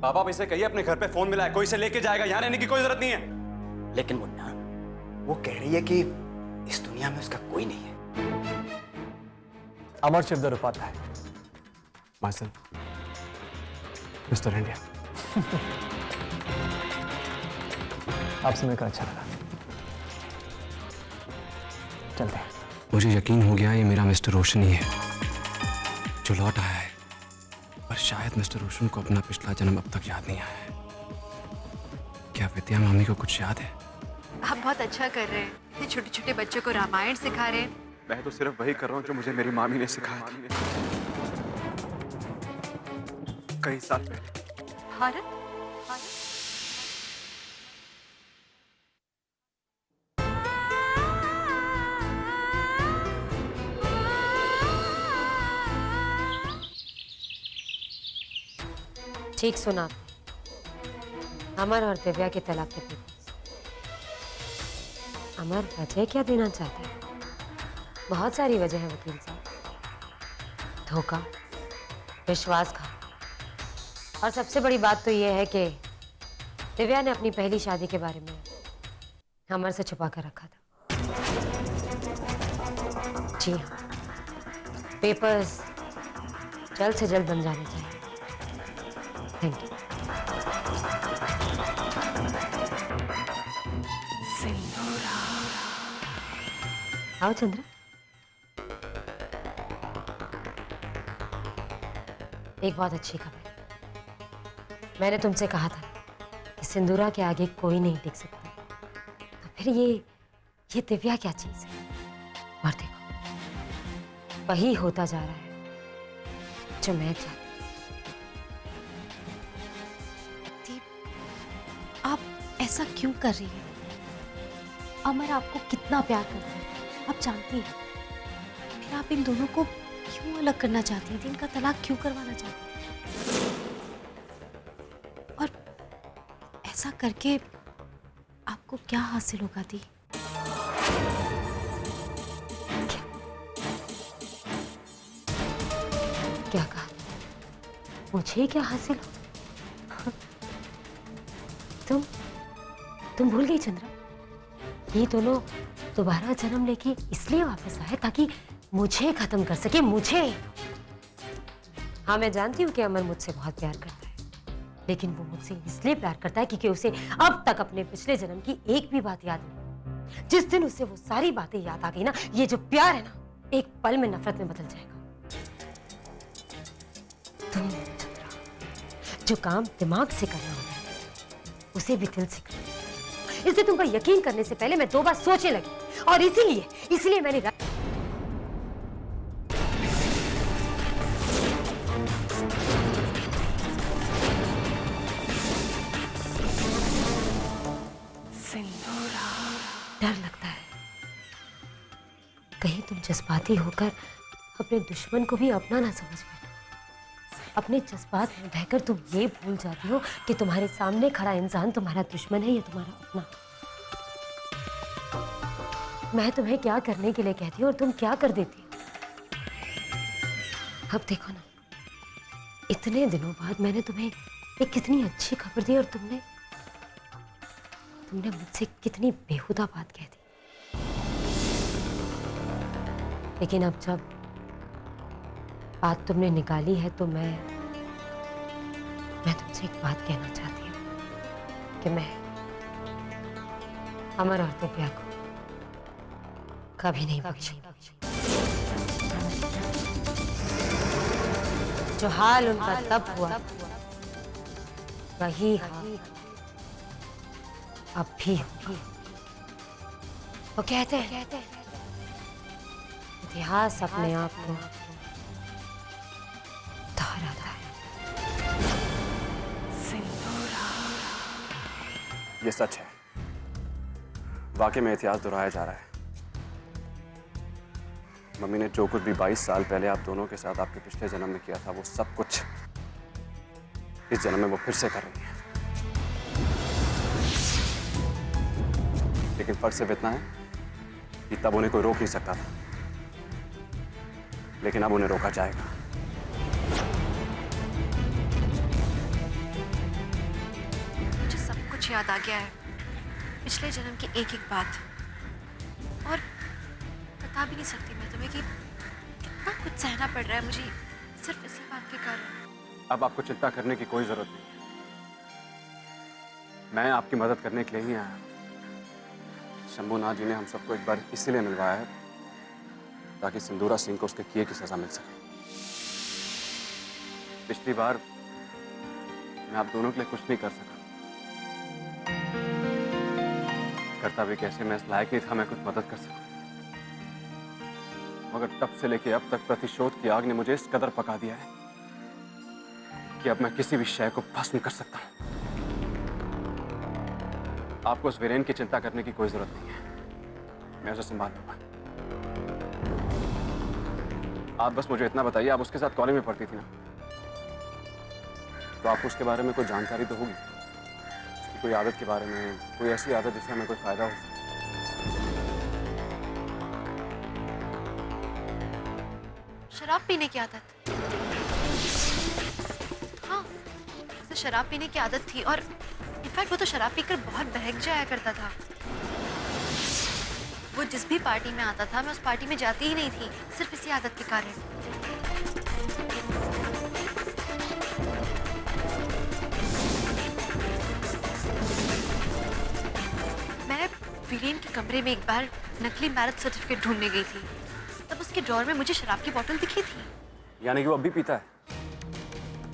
पापा आप इसे कहिए अपने घर पे फोन मिला है, कोई इसे लेके जाएगा, यहाँ रहने की कोई जरूरत नहीं है। लेकिन मुन्ना, वो कह रही है कि इस दुनिया में उसका कोई नहीं है। अमर शिवदर उपाध्याय, माइसेल्फ मिस्टर इंडिया। आपसे मिलकर अच्छा लगा, चलते हैं। मुझे यकीन हो गया ये मेरा मिस्टर रोशन ही है जो लौट आया है, पर शायद मिस्टर रोशन को अपना पिछला जन्म अब तक याद नहीं आया है। क्या विद्या मामी को कुछ याद है? आप बहुत अच्छा कर रहे हैं, इतने छोटे छोटे बच्चों को रामायण सिखा रहे हैं। मैं तो सिर्फ वही कर रहा हूँ जो मुझे मेरी मामी ने सिखाया कई साल पहले। भारत ठीक सुना, अमर और दिव्या के तलाक के पेपर्स। अमर वजह क्या देना चाहता है? बहुत सारी वजह है वकील साहब। धोखा, विश्वासघात, और सबसे बड़ी बात तो यह है कि दिव्या ने अपनी पहली शादी के बारे में अमर से छुपा कर रखा था। जी हाँ, पेपर्स जल्द से जल्द बन जाने चाहिए। Thank you. आओ चंद्रा। एक बहुत अच्छी खबर। मैंने तुमसे कहा था कि सिंदूरा के आगे कोई नहीं टिक सकता, तो फिर ये दिव्या क्या चीज है? और देखो, वही होता जा रहा है जो मैं चाहती। आप ऐसा क्यों कर रही हैं? अमर आपको कितना प्यार करता है, आप जानती हैं। फिर आप इन दोनों को क्यों अलग करना चाहती हैं? इनका तलाक क्यों करवाना चाहती हैं? और ऐसा करके आपको क्या हासिल होगा दी? क्या कहा? मुझे क्या हासिल हो? तुम भूल गई चंद्रा? ये दोनों दोबारा जन्म लेके इसलिए वापस आए ताकि मुझे खत्म कर सके, मुझे। हाँ, मैं जानती हूँ कि अमर मुझसे बहुत प्यार करता है, लेकिन वो मुझसे इसलिए प्यार करता है क्योंकि उसे अब तक अपने पिछले जन्म की एक भी बात याद नहीं। जिस दिन उसे वो सारी बातें याद आ गई ना, ये जो प्यार है ना, एक पल में नफरत में बदल जाएगा। तुम चंद्रा, जो काम दिमाग से करना होता है उसे भी दिल से करना। इससे तुमको यकीन करने से पहले मैं 2 बार सोचने लगी, और इसीलिए मैंने डर लगता है कहीं तुम जज्बाती होकर अपने दुश्मन को भी अपना ना समझ बैठो। अपने जज्बात में बहकर तुम ये भूल जाती हो कि तुम्हारे सामने खड़ा इंसान तुम्हारा दुश्मन है या तुम्हारा अपना। मैं तुम्हें क्या करने के लिए कहती हूँ और तुम क्या कर देती हो। अब देखो ना, इतने दिनों बाद मैंने तुम्हें एक कितनी अच्छी खबर दी और तुमने मुझसे कितनी बेहुदा बात कह दी। लेकिन अब जब बात तुमने निकाली है तो मैं तुमसे एक बात कहना चाहती हूँ कि मैं अमर और दिव्या को कभी नहीं बख्शूंगी। जो हाल उनका तब हुआ वही हाल अब भी होगा। वो कहते हैं इतिहास अपने आप को दोहराता है। ये सच है, वाकई में इतिहास दोहराया जा रहा है। मम्मी ने जो कुछ भी 22 साल पहले आप दोनों के साथ आपके पिछले जन्म में किया था, वो सब कुछ इस जन्म में वो फिर से कर रही है। लेकिन फर्क सिर्फ इतना है कि तब उन्हें कोई रोक नहीं सकता था, लेकिन अब उन्हें रोका जाएगा। मुझे याद आ गया है पिछले जन्म की एक एक बात। और बता भी नहीं सकती मैं तुम्हें कि कितना कुछ सहना पड़ रहा है मुझे सिर्फ इसी बात के कारण। अब आपको चिंता करने की कोई जरूरत नहीं। मैं आपकी मदद करने के लिए ही आया। शंभूनाथ जी ने हम सबको एक बार इसीलिए मिलवाया है ताकि सिंदूरा सिंह को उसके किए की सजा मिल सके। पिछली बार मैं आप दोनों के लिए कुछ नहीं कर सका। करता भी कैसे, मैं इस लायक नहीं था मैं कुछ मदद कर सकूं। मगर तब से लेके अब तक प्रतिशोध की आग ने मुझे इस कदर पका दिया है कि अब मैं किसी भी शय को भस्म कर सकता हूं। आपको उस वीरेन की चिंता करने की कोई जरूरत नहीं है, मैं उसे संभाल लूंगा। आप बस मुझे इतना बताइए, आप उसके साथ कॉलेज में पढ़ती थी ना, तो आपको उसके बारे में कोई जानकारी तो होगी, उसकी कोई आदत के बारे में, कोई ऐसी आदत जिससे हमें कोई फायदा हो। शराब पीने की आदत? हाँ, उसे शराब पीने की आदत थी और इनफैक्ट वो तो शराब पीकर बहुत बहक जाया करता था। वो जिस भी पार्टी में आता था मैं उस पार्टी में जाती ही नहीं थी, सिर्फ इसी आदत के कारण। मैं वीरेन के कमरे में एक बार नकली मैरिज सर्टिफिकेट ढूंढने गई थी, तब उसके ड्रॉर में मुझे शराब की बोतल दिखी थी। यानी कि वो अभी पीता है,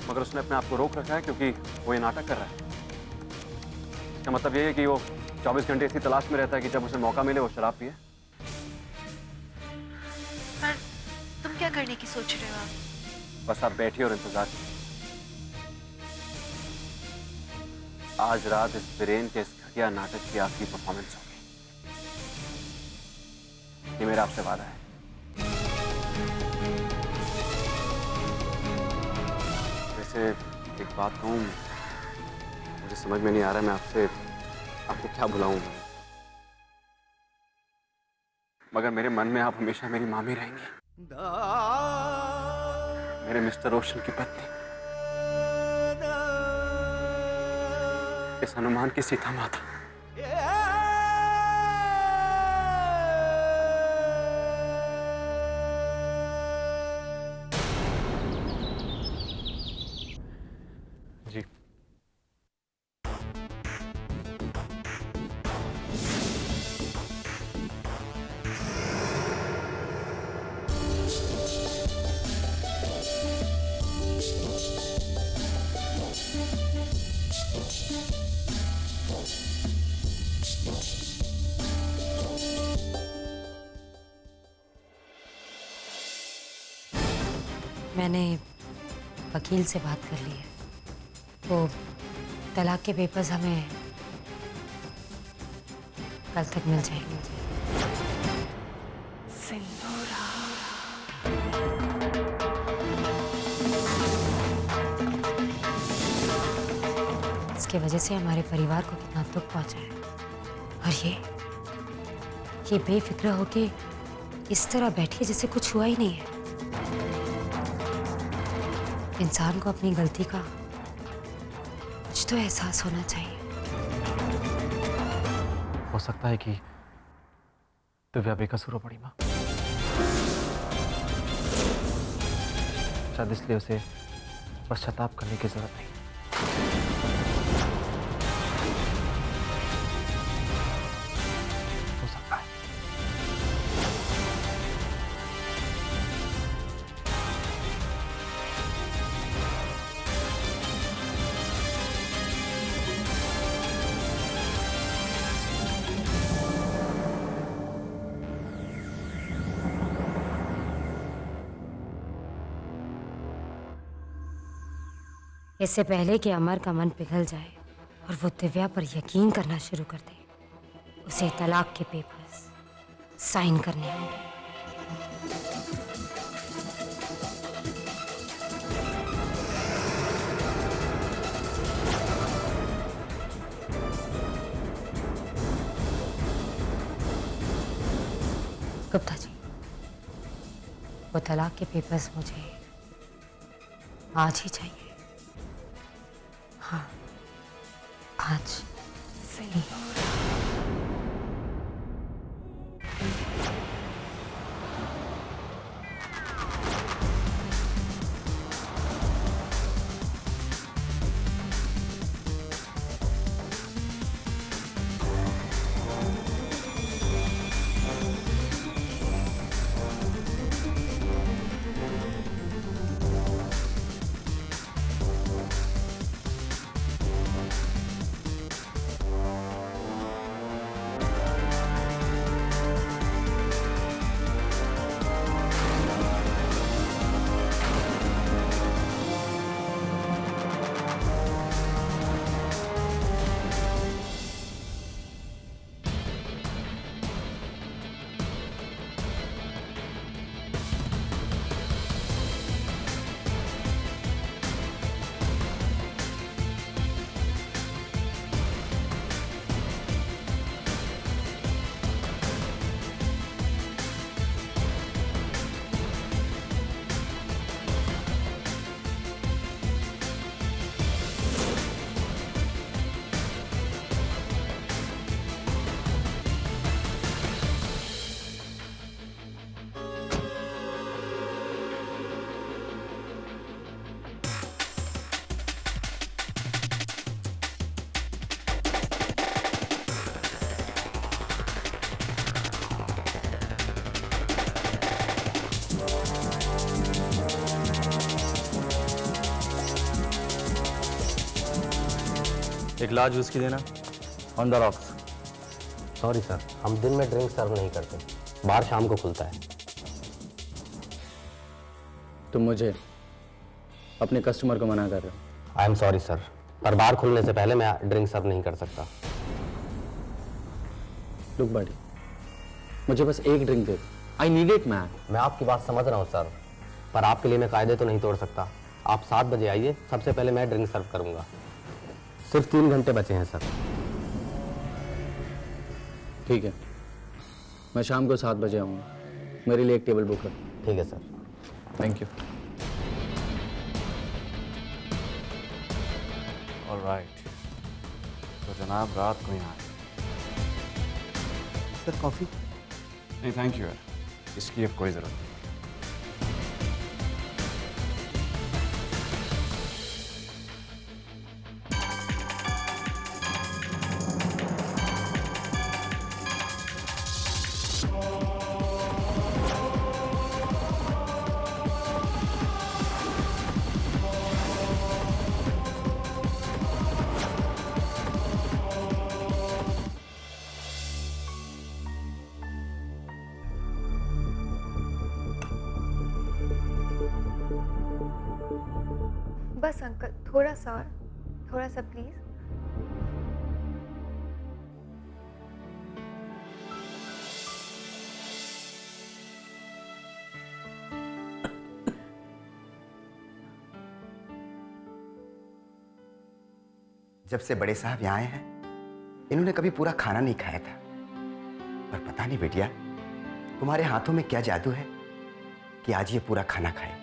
मगर उसने अपने आप को रोक रखा है क्योंकि वो ये नाटक कर रहा है। इसका मतलब ये है कि वो 24 घंटे इसी तलाश में रहता है कि जब उसे मौका मिले वो शराब पिए। पर तुम क्या करने की सोच रहे हो आप? बस आप बैठिए और इंतजार कीजिए। आज रात इस वीरेन के इस घटिया नाटक की आखिरी परफॉर्मेंस होगी, ये मेरा आपसे वादा है। वैसे एक बात कहूं, मुझे समझ में नहीं आ रहा मैं आपको क्या बुलाऊं, मगर मेरे मन में आप हमेशा मेरी मामी रहेंगी, मेरे मिस्टर रोशन की पत्नी, इस हनुमान की सीता माता। जी मैंने वकील से बात कर ली है, वो तलाक के पेपर्स हमें कल तक मिल जाएंगे। इसके वजह से हमारे परिवार को कितना दुख पहुंचा है, और ये बेफिक्र होके इस तरह बैठी जैसे कुछ हुआ ही नहीं है। इंसान को अपनी गलती का कुछ तो एहसास होना चाहिए। हो सकता है कि दिव्या बेकसूर हो पड़ी माँ, शायद इसलिए उसे पश्चाताप करने की जरूरत नहीं। हो सकता है। इससे पहले कि अमर का मन पिघल जाए और वो दिव्या पर यकीन करना शुरू कर दे, उसे तलाक के पेपर्स साइन करने होंगे। गुप्ता जी, वो तलाक के पेपर्स मुझे आज ही चाहिए। हाँ, आज। सही। एक लार्ज विस्की देना on the rocks. Sorry sir, हम दिन में ड्रिंक सर्व नहीं करते, बार शाम को खुलता है। तुम मुझे अपने कस्टमर को मना कर रहे हो। आई एम सॉरी सर, पर बार खुलने से पहले मैं ड्रिंक सर्व नहीं कर सकता। लुक बड़ी, मुझे बस एक ड्रिंक दे दो, आई नीड इट मैन। मैं आपकी बात समझ रहा हूँ सर, पर आपके लिए मैं कायदे तो नहीं तोड़ सकता। आप 7 बजे आइए, सबसे पहले मैं ड्रिंक सर्व करूँगा। सिर्फ 3 घंटे बचे हैं सर। ठीक है, मैं शाम को 7 बजे आऊँगा। मेरे लिए एक टेबल बुक कर। ठीक है सर। Thank you. ऑलराइट, तो जनाब रात को यहाँ सर कॉफी? नहीं थैंक यू यार, इसकी अब कोई ज़रूरत नहीं। बस अंकल, थोड़ा सा प्लीज। जब से बड़े साहब यहाँ आए हैं, इन्होंने कभी पूरा खाना नहीं खाया था। पर पता नहीं बेटिया, तुम्हारे हाथों में क्या जादू है कि आज ये पूरा खाना खाए।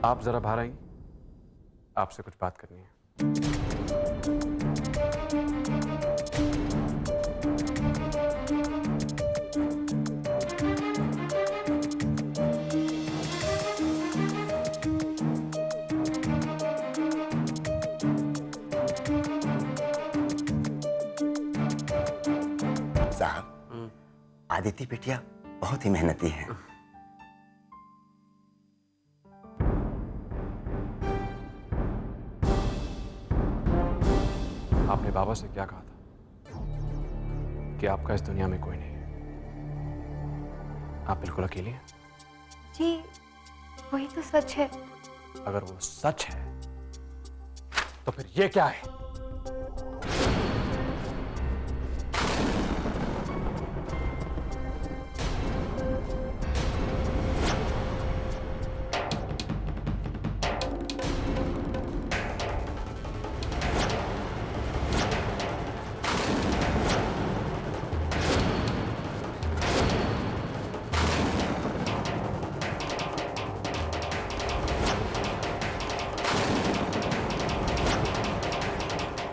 आप जरा बाहर आएंगे, आपसे कुछ बात करनी है। साहब, आदिति बिटिया बहुत ही मेहनती है। आपने बाबा से क्या कहा था कि आपका इस दुनिया में कोई नहीं है? आप बिल्कुल अकेली हैं। जी, वही तो सच है। अगर वो सच है तो फिर ये क्या है?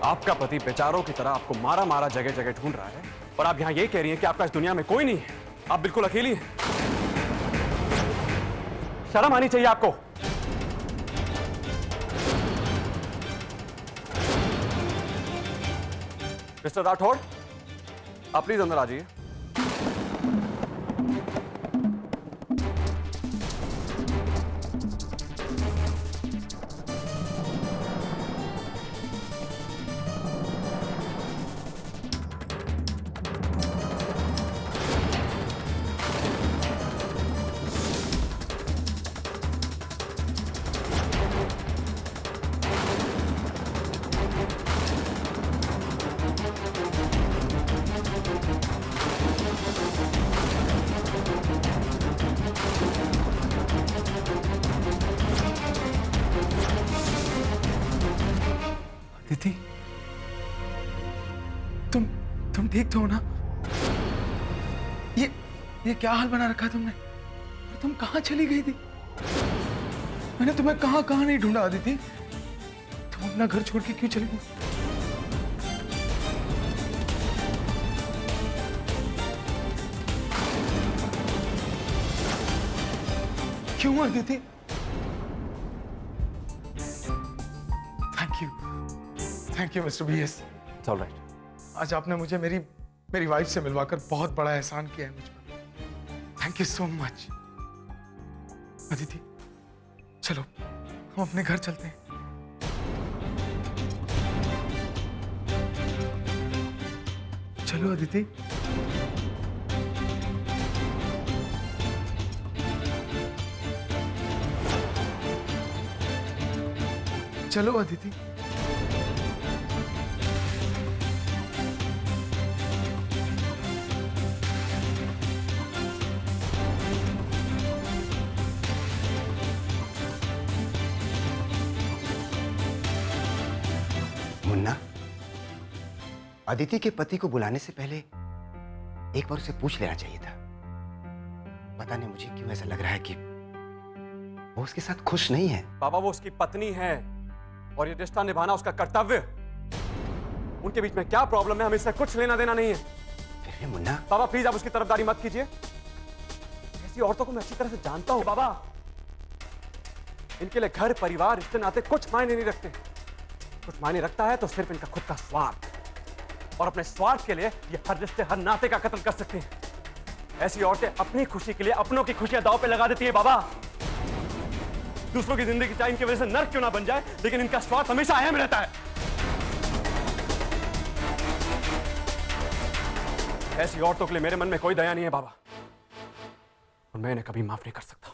आपका पति बेचारों की तरह आपको मारा मारा जगह जगह ढूंढ रहा है और आप यहां ये कह रही हैं कि आपका इस दुनिया में कोई नहीं है, आप बिल्कुल अकेली हैं। शर्म आनी चाहिए आपको। मिस्टर राठौड़, आप प्लीज अंदर आ जाइए। दीदी, तुम ठीक तो हो ना? ये क्या हाल बना रखा तुमने? और तुम कहाँ चली गई थी? मैंने तुम्हें कहाँ कहाँ नहीं ढूंढा दीदी। तुम अपना घर छोड़ के क्यों चली गई? क्यों Aditi? Thank you mister BS. It's all right. आज आपने मुझे मेरी वाइफ से मिलवाकर बहुत बड़ा एहसान किया है मुझ पर। Thank you so much. Aditi, चलो हम अपने घर चलते हैं। चलो अदिति। चलो अदिति। मुन्ना, अदिति के पति को बुलाने से पहले एक बार उसे पूछ लेना चाहिए था। पता नहीं मुझे क्यों ऐसा लग रहा है कि वो उसके साथ खुश नहीं है। बाबा, वो उसकी पत्नी है और ये रिश्ता निभाना उसका कर्तव्य। उनके बीच में क्या प्रॉब्लम है, हमें इससे कुछ लेना देना नहीं है। फिर भी मुन्ना। बाबा प्लीज आप उसकी तरफदारी मत कीजिए। ऐसी औरतों को मैं अच्छी तरह से जानता हूं बाबा। इनके लिए घर परिवार रिश्ते नाते कुछ मायने नहीं रखते। कुछ मायने रखता है तो सिर्फ इनका खुद का स्वार्थ, और अपने स्वार्थ के लिए ये हर रिश्ते हर नाते का कत्ल कर सकते हैं। ऐसी औरतें अपनी खुशी के लिए अपनों की खुशियां दांव पे लगा देती है बाबा। दूसरों की जिंदगी चाहे इनकी वजह से नर्क क्यों ना बन जाए, लेकिन इनका स्वार्थ हमेशा अहम रहता है। ऐसी औरतों के लिए मेरे मन में कोई दया नहीं है बाबा, और मैं इन्हें कभी माफ नहीं कर सकता।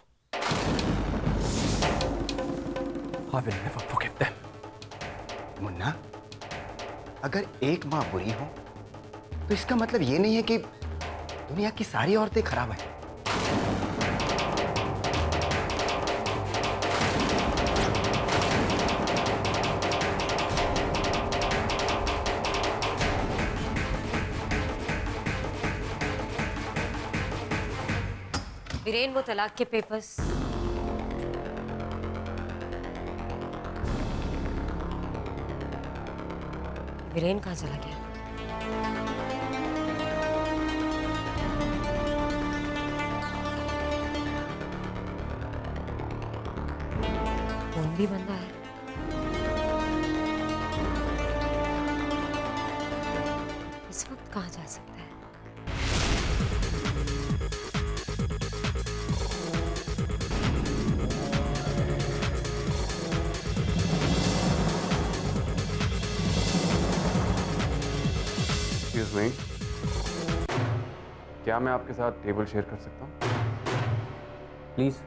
I will never forgive them. Munna, अगर एक माँ बुरी हो तो इसका मतलब ये नहीं है कि दुनिया की सारी औरतें खराब हैं। वीरेन, वो तलाक के पेपर्स। वीरेन कहाँ चला गया? फोन भी बंद है। इस वक्त कहाँ जा सकता है? एक्सक्यूज मी, क्या मैं आपके साथ टेबल शेयर कर सकता हूँ? प्लीज़।